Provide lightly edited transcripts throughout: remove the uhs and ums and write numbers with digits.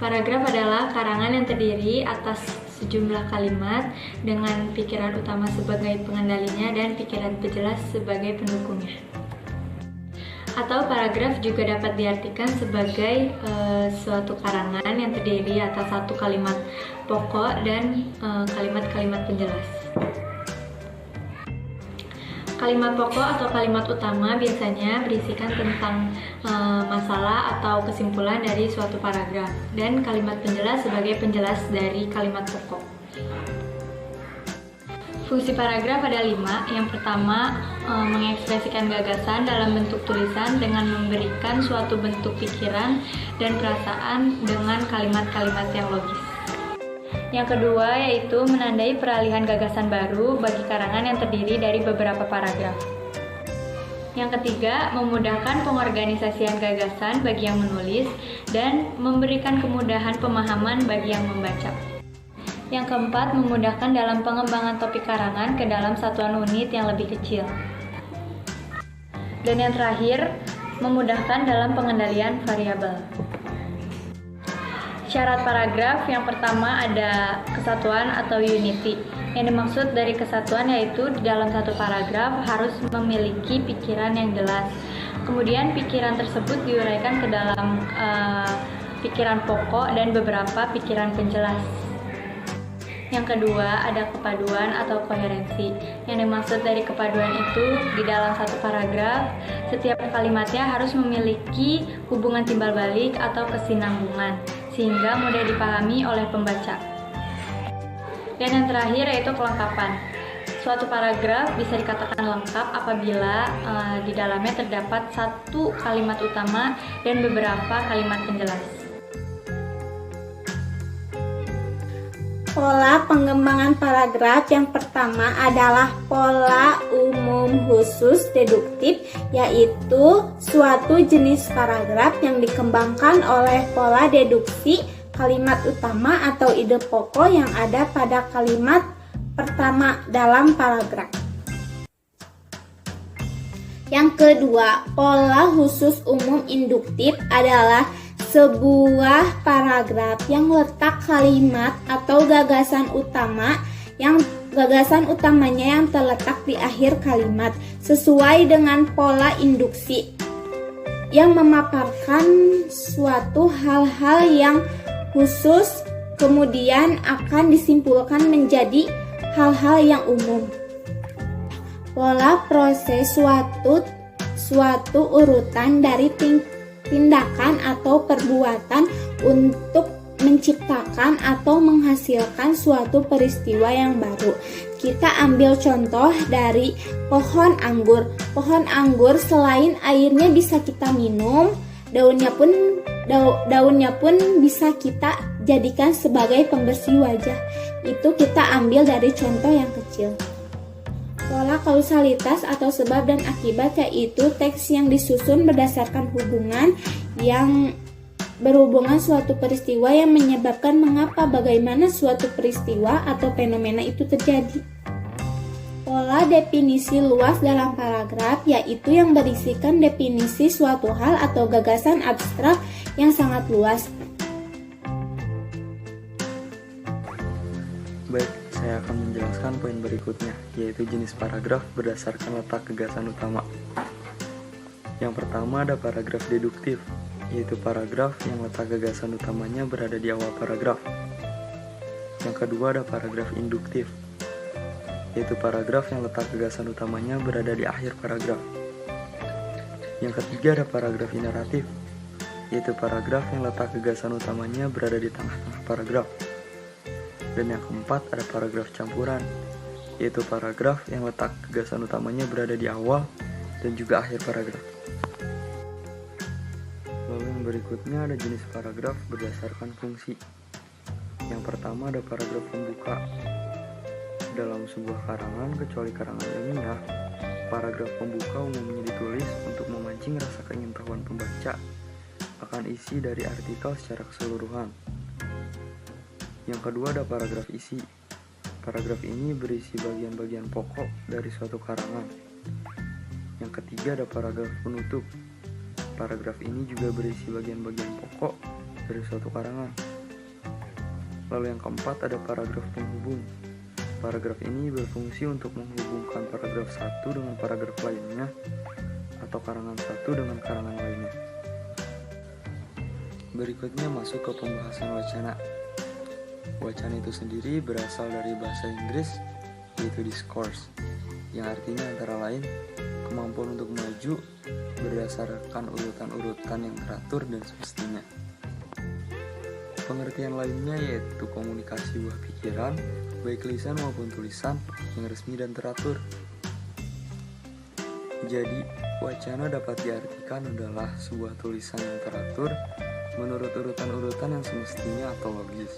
Paragraf adalah karangan yang terdiri atas sejumlah kalimat dengan pikiran utama sebagai pengendalinya dan pikiran penjelas sebagai pendukungnya. Atau paragraf juga dapat diartikan sebagai suatu karangan yang terdiri atas satu kalimat pokok dan kalimat-kalimat penjelas. Kalimat pokok atau kalimat utama biasanya berisikan tentang masalah atau kesimpulan dari suatu paragraf, dan kalimat penjelas sebagai penjelas dari kalimat pokok. Fungsi paragraf ada 5. Yang pertama, mengekspresikan gagasan dalam bentuk tulisan dengan memberikan suatu bentuk pikiran dan perasaan dengan kalimat-kalimat yang logis. Yang kedua yaitu menandai peralihan gagasan baru bagi karangan yang terdiri dari beberapa paragraf. Yang ketiga, memudahkan pengorganisasian gagasan bagi yang menulis dan memberikan kemudahan pemahaman bagi yang membaca. Yang keempat, memudahkan dalam pengembangan topik karangan ke dalam satuan unit yang lebih kecil. Dan yang terakhir, memudahkan dalam pengendalian variabel. Syarat paragraf yang pertama ada kesatuan atau unity. Yang dimaksud dari kesatuan yaitu di dalam satu paragraf harus memiliki pikiran yang jelas. Kemudian pikiran tersebut diuraikan ke dalam pikiran pokok dan beberapa pikiran penjelas. Yang kedua ada kepaduan atau koherensi. Yang dimaksud dari kepaduan itu di dalam satu paragraf setiap kalimatnya harus memiliki hubungan timbal balik atau kesinambungan sehingga mudah dipahami oleh pembaca. Dan yang terakhir yaitu kelengkapan. Suatu paragraf bisa dikatakan lengkap apabila di dalamnya terdapat satu kalimat utama dan beberapa kalimat penjelas. Pola pengembangan paragraf yang pertama adalah pola umum khusus deduktif, yaitu suatu jenis paragraf yang dikembangkan oleh pola deduksi kalimat utama atau ide pokok yang ada pada kalimat pertama dalam paragraf. Yang kedua, pola khusus umum induktif adalah sebuah paragraf yang letak kalimat atau gagasan utamanya yang terletak di akhir kalimat sesuai dengan pola induksi yang memaparkan suatu hal-hal yang khusus kemudian akan disimpulkan menjadi hal-hal yang umum. Pola proses suatu urutan dari tindakan atau perbuatan untuk menciptakan atau menghasilkan suatu peristiwa yang baru. Kita ambil contoh dari pohon anggur. Pohon anggur selain airnya bisa kita minum, daunnya pun bisa kita jadikan sebagai pembersih wajah. Itu kita ambil dari contoh yang kecil. Pola kausalitas atau sebab dan akibat yaitu teks yang disusun berdasarkan hubungan yang berhubungan suatu peristiwa yang menyebabkan mengapa bagaimana suatu peristiwa atau fenomena itu terjadi. Pola definisi luas dalam paragraf yaitu yang berisikan definisi suatu hal atau gagasan abstrak yang sangat luas. Baik, saya akan menjelaskan poin berikutnya, yaitu jenis paragraf berdasarkan letak gagasan utama. Yang pertama ada paragraf deduktif, yaitu paragraf yang letak gagasan utamanya berada di awal paragraf. Yang kedua ada paragraf induktif, yaitu paragraf yang letak gagasan utamanya berada di akhir paragraf. Yang ketiga ada paragraf ineratif, yaitu paragraf yang letak gagasan utamanya berada di tengah-tengah paragraf. Dan yang keempat ada paragraf campuran, yaitu paragraf yang letak gagasan utamanya berada di awal dan juga akhir paragraf. Lalu yang berikutnya ada jenis paragraf berdasarkan fungsi. Yang pertama ada paragraf pembuka. Dalam sebuah karangan, kecuali karangan ilmiah, paragraf pembuka umumnya ditulis untuk memancing rasa keingintahuan pembaca akan isi dari artikel secara keseluruhan. Yang kedua ada paragraf isi. Paragraf ini berisi bagian-bagian pokok dari suatu karangan. Yang ketiga ada paragraf penutup. Paragraf ini juga berisi bagian-bagian pokok dari suatu karangan. Lalu yang keempat ada paragraf penghubung. Paragraf ini berfungsi untuk menghubungkan paragraf satu dengan paragraf lainnya atau karangan satu dengan karangan lainnya. Berikutnya masuk ke pembahasan wacana. Wacana itu sendiri berasal dari bahasa Inggris, yaitu discourse, yang artinya antara lain kemampuan untuk maju berdasarkan urutan-urutan yang teratur dan semestinya. Pengertian lainnya yaitu komunikasi buah pikiran, baik lisan maupun tulisan, yang resmi dan teratur. Jadi, wacana dapat diartikan adalah sebuah tulisan yang teratur menurut urutan-urutan yang semestinya atau logis.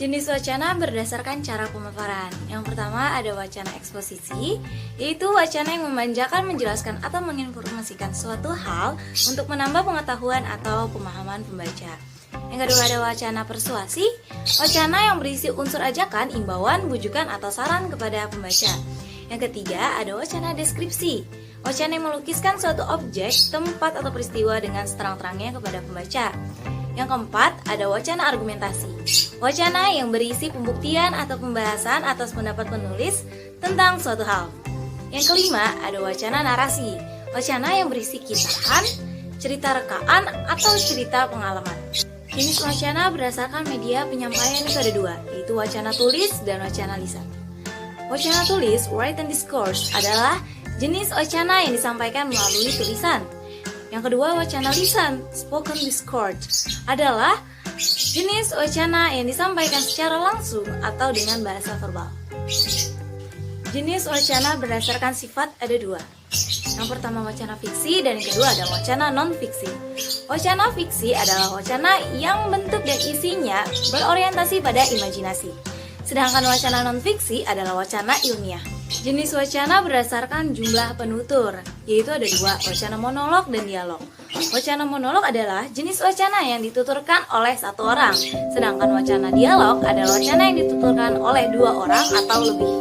Jenis wacana berdasarkan cara pemaparan. Yang pertama ada wacana eksposisi, yaitu wacana yang memanjakan, menjelaskan, atau menginformasikan suatu hal untuk menambah pengetahuan atau pemahaman pembaca. Yang kedua ada wacana persuasi, wacana yang berisi unsur ajakan, imbauan, bujukan, atau saran kepada pembaca. Yang ketiga ada wacana deskripsi, wacana yang melukiskan suatu objek, tempat, atau peristiwa dengan seterang-terangnya kepada pembaca. Yang keempat, ada wacana argumentasi. Wacana yang berisi pembuktian atau pembahasan atas pendapat penulis tentang suatu hal. Yang kelima, ada wacana narasi. Wacana yang berisi kisahan, cerita rekaan, atau cerita pengalaman. Jenis wacana berdasarkan media penyampaian itu ada dua, yaitu wacana tulis dan wacana lisan. Wacana tulis, written discourse, adalah jenis wacana yang disampaikan melalui tulisan. Yang kedua, wacana lisan, spoken discourse, adalah jenis wacana yang disampaikan secara langsung atau dengan bahasa verbal. Jenis wacana berdasarkan sifat ada dua. Yang pertama wacana fiksi dan yang kedua ada wacana non-fiksi. Wacana fiksi adalah wacana yang bentuk dan isinya berorientasi pada imajinasi. Sedangkan wacana non-fiksi adalah wacana ilmiah. Jenis wacana berdasarkan jumlah penutur, yaitu ada dua, wacana monolog dan dialog. Wacana monolog adalah jenis wacana yang dituturkan oleh satu orang, sedangkan wacana dialog adalah wacana yang dituturkan oleh dua orang atau lebih.